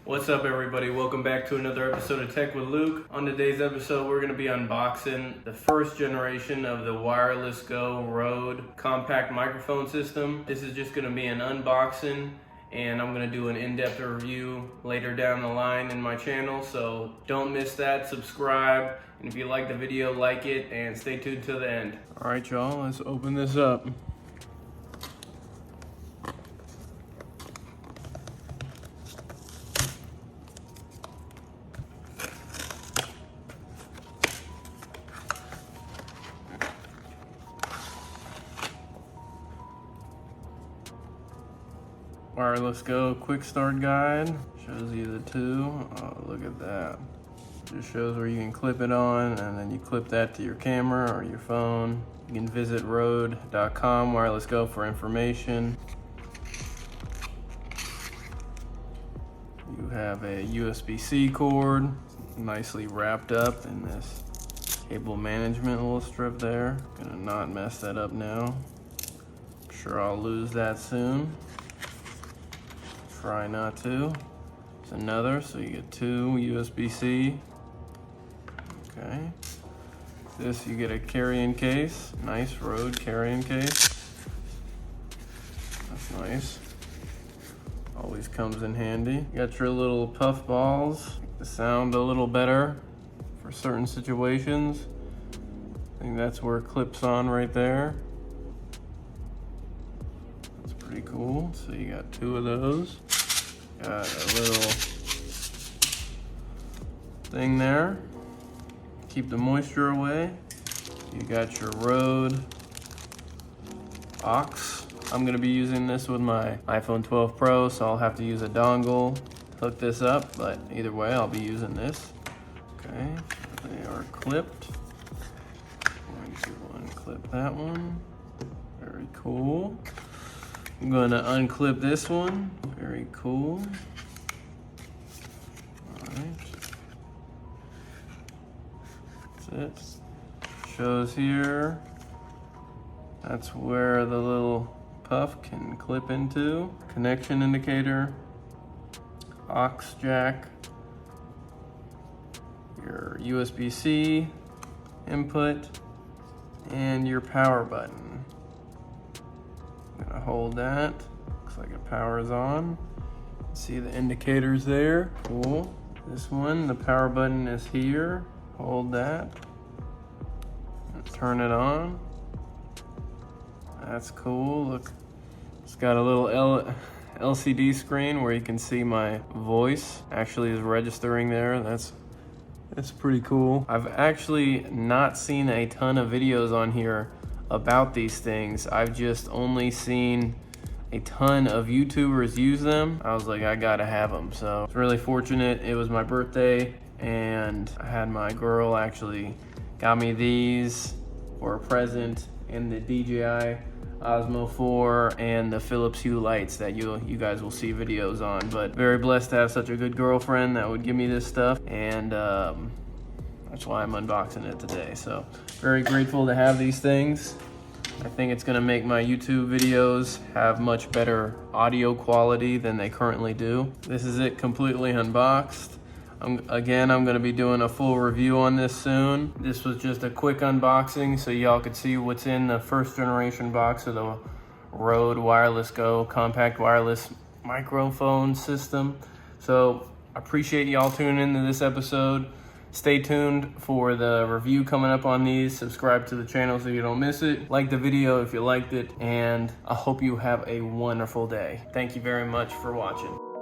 What's up, everybody? Welcome back to another episode of Tech with Luke. On today's episode, we're going to be unboxing the first generation of the Wireless Go Rode compact microphone system. This is just going to be an unboxing, and I'm going to do an in-depth review later down the line in my channel, so don't miss that. Subscribe, and if you like the video, like it, and stay tuned till the end. All right, y'all, let's open this up. Wireless Go quick start guide shows you the two. Oh, look at that. Just shows where you can clip it on, and then you clip that to your camera or your phone. You can visit rode.com Wireless Go for information. You have a USB-C cord nicely wrapped up in this cable management little strip there. Gonna not mess that up now. I'm sure I'll lose that soon. Try not to. It's another, so you get two USB-C. Okay. This, you get a carrying case. Nice Rode carrying case. That's nice. Always comes in handy. You got your little puff balls. Make the sound a little better for certain situations. I think that's where it clips on right there. That's pretty cool. So you got two of those. Got a little thing there, keep the moisture away. You got your Rode aux. I'm gonna be using this with my iPhone 12 Pro, so I'll have to use a dongle to hook this up, but either way, I'll be using this. Okay, so they are clipped. I'm going to unclip that one. Very cool. I'm going to unclip this one. Very cool. Alright. That's it. Shows here. That's where the little puff can clip into. Connection indicator. Aux jack. Your USB-C input. And your power button. I'm gonna hold that. Looks like it powers on. See the indicators there. Cool. This one, the power button is here. Hold that. Turn it on. That's cool. Look, it's got a little LCD screen where you can see my voice actually is registering there. That's pretty cool. I've actually not seen a ton of videos on here about these things. I've just only seen a ton of YouTubers use them. I was like, I gotta have them. So it's really fortunate. It was my birthday and I had my girl actually got me these for a present, in the DJI Osmo 4 and the Philips Hue lights that you guys will see videos on. But very blessed to have such a good girlfriend that would give me this stuff, and that's why I'm unboxing it today. So very grateful to have these things. I think it's gonna make my YouTube videos have much better audio quality than they currently do. This is it completely unboxed. Again, I'm gonna be doing a full review on this soon. This was just a quick unboxing so y'all could see what's in the first generation box of the Rode Wireless Go compact wireless microphone system. So I appreciate y'all tuning into this episode. Stay tuned for the review coming up on these. Subscribe to the channel so you don't miss it. Like the video if you liked it, and I hope you have a wonderful day. Thank you very much for watching.